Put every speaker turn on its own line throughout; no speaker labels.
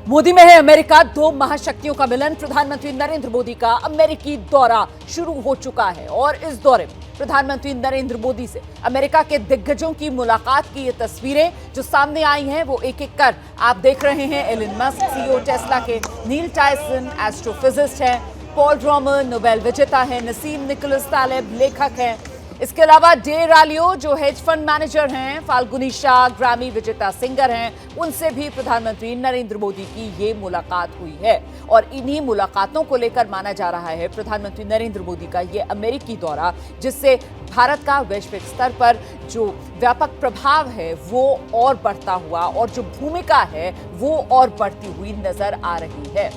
मोदी में है अमेरिका, दो महाशक्तियों का मिलन। प्रधानमंत्री नरेंद्र मोदी का अमेरिकी दौरा शुरू हो चुका है और इस दौरे में प्रधानमंत्री नरेंद्र मोदी से अमेरिका के दिग्गजों की मुलाकात की ये तस्वीरें जो सामने आई हैं वो एक एक कर आप देख रहे हैं। एलन मस्क, सीईओ टेस्ला के, नील टायसन एस्ट्रोफिजिस्ट हैं, पॉल ड्रोमर नोबेल विजेता है, नसीम निकोलस तालिब लेखक हैं, इसके अलावा डे रालियो जो हेज फंड मैनेजर हैं, फाल्गुनी शाह ग्रैमी विजेता सिंगर हैं, उनसे भी प्रधानमंत्री नरेंद्र मोदी की ये मुलाकात हुई है। और इन्हीं मुलाकातों को लेकर माना जा रहा है प्रधानमंत्री नरेंद्र मोदी का ये अमेरिकी दौरा, जिससे भारत का वैश्विक स्तर पर जो व्यापक प्रभाव है वो और बढ़ता हुआ और जो भूमिका है वो और बढ़ती हुई नजर आ रही है।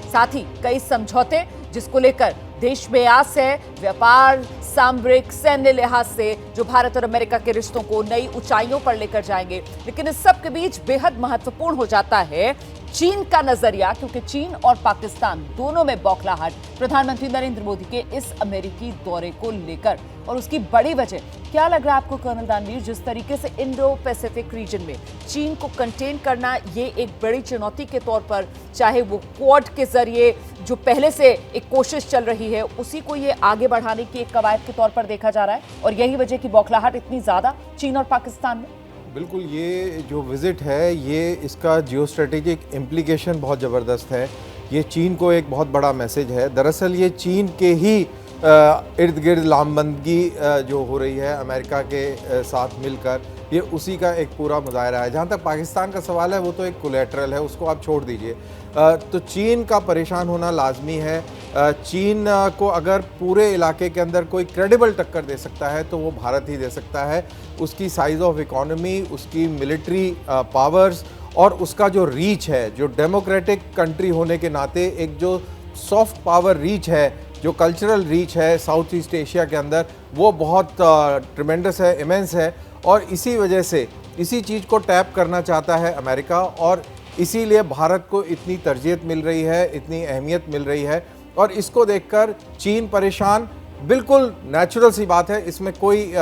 साथ ही कई समझौते जिसको लेकर देश में आस है, व्यापार, सामरिक, सैन्य लिहाज से जो भारत और अमेरिका के रिश्तों को नई ऊंचाइयों पर लेकर जाएंगे। लेकिन इस सब के बीच बेहद महत्वपूर्ण हो जाता है चीन का नजरिया, क्योंकि चीन और पाकिस्तान दोनों में बौखलाहट प्रधानमंत्री नरेंद्र मोदी के इस अमेरिकी दौरे को लेकर। और उसकी बड़ी वजह क्या लग रहा है आपको कर्नल दानवीर, जिस तरीके से इंडो पैसिफिक रीजन में चीन को कंटेन करना ये एक बड़ी चुनौती के तौर पर, चाहे वो क्वाड के जरिए जो पहले से एक कोशिश चल रही है उसी को ये आगे बढ़ाने की एक कवायद के तौर पर देखा जा रहा है, और यही वजह की बौखलाहट इतनी ज्यादा चीन और पाकिस्तान में।
बिल्कुल, ये जो विज़िट है ये इसका जियो स्ट्रेटेजिक इम्प्लीकेशन बहुत ज़बरदस्त है। ये चीन को एक बहुत बड़ा मैसेज है। दरअसल ये चीन के ही इर्द गिर्द लामबंदगी जो हो रही है अमेरिका के साथ मिलकर, ये उसी का एक पूरा मुजाहरा है। जहाँ तक पाकिस्तान का सवाल है वो तो एक कोलेटरल है, उसको आप छोड़ दीजिए। तो चीन का परेशान होना लाजमी है। चीन को अगर पूरे इलाके के अंदर कोई क्रेडिबल टक्कर दे सकता है तो वो भारत ही दे सकता है। उसकी साइज़ ऑफ इकोनॉमी, उसकी मिलिट्री पावर्स और उसका जो रीच है, जो डेमोक्रेटिक कंट्री होने के नाते एक जो सॉफ्ट पावर रीच है, जो कल्चरल रीच है साउथ ईस्ट एशिया के अंदर, वो बहुत ट्रिमेंडस है, इमेंस है। और इसी वजह से इसी चीज़ को टैप करना चाहता है अमेरिका, और इसीलिए भारत को इतनी तरजीहत मिल रही है, इतनी अहमियत मिल रही है। और इसको देखकर चीन परेशान, बिल्कुल नेचुरल सी बात है, इसमें कोई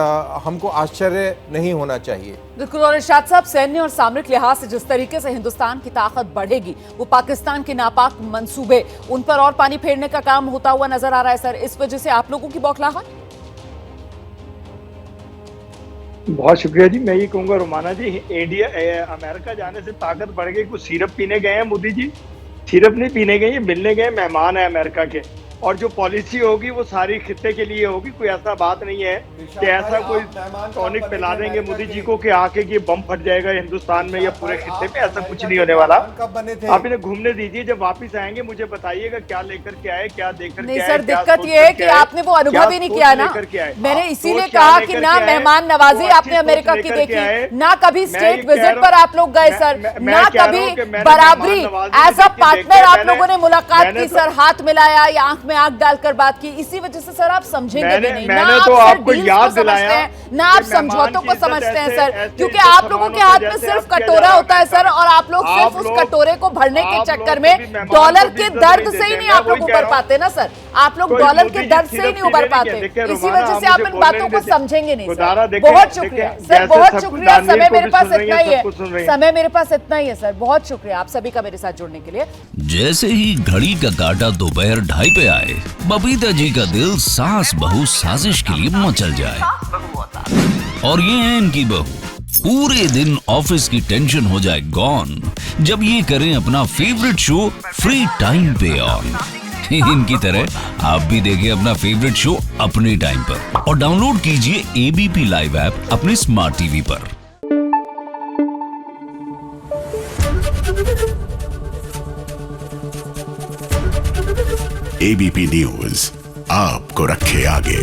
हमको आश्चर्य नहीं होना चाहिए।
बिल्कुल। और इरशाद साहब, सैन्य और सामरिक लिहाज से जिस तरीके से हिंदुस्तान की ताकत बढ़ेगी, वो पाकिस्तान के नापाक मंसूबे उन पर और पानी फेरने का काम होता हुआ नजर आ रहा है सर। इस वजह से आप लोगों की बौखलाहट।
बहुत शुक्रिया जी। मैं ये कहूँगा रोमाना जी, अमेरिका जाने से ताकत बढ़ गई। कुछ सिरप पीने गए हैं मोदी जी? सिरप नहीं पीने गए, ये मिलने गए मेहमान है अमेरिका के। और जो पॉलिसी होगी वो सारी खित्ते के लिए होगी। कोई ऐसा बात नहीं है कि ऐसा कोई टॉनिक पिला देंगे मोदी जी को कि आके ये बम फट जाएगा हिंदुस्तान में या पूरे खित्ते में। ऐसा कुछ नहीं होने वाला। आप इन्हें घूमने दीजिए, जब वापस आएंगे मुझे बताइएगा क्या लेकर के आए, क्या देकर
नहीं सर, दिक्कत ये है कि आपने वो अनुभव ही नहीं किया ना। मैंने इसीलिए कहा कि ना मेहमान नवाजी आपने अमेरिका की देखी, ना कभी स्टेट विजिट पर आप लोग गए सर, ना कभी बराबरी एज अ पार्टनर आप लोगों ने मुलाकात की सर, हाथ मिलाया या आंख में आंख डालकर बात की। इसी वजह से सर आप समझेंगे भी नहीं, ना आप आपको याद दिलाया, ना आप समझौतों को समझते हैं सर, क्योंकि आप लोगों के हाथ में सिर्फ कटोरा होता है सर, और आप लोग सिर्फ उस कटोरे को भरने के चक्कर में डॉलर के दर्द से ही नहीं आप लोग उबर पाते ना सर। आप लोग डॉलर के दर्द से ही नहीं उबर पाते, इसी वजह से आप इन बातों को समझेंगे नहीं सर। बहुत शुक्रिया सर, बहुत शुक्रिया। समय मेरे पास इतना ही है, समय मेरे पास इतना ही है सर। बहुत शुक्रिया आप सभी का मेरे साथ जुड़ने के लिए।
जैसे ही घड़ी का काटा दोपहर 2:30 पे आए, बबीता जी का दिल सास बहू साजिश के लिए मचल जाए। और ये है इनकी बहू, पूरे दिन ऑफिस की टेंशन हो जाए गॉन जब ये करें अपना फेवरेट शो फ्री टाइम पे ऑन। इनकी तरह आप भी देखें अपना फेवरेट शो अपने टाइम पर और डाउनलोड कीजिए एबीपी लाइव ऐप अपने स्मार्ट टीवी पर।
एबीपी न्यूज आपको रखे आगे।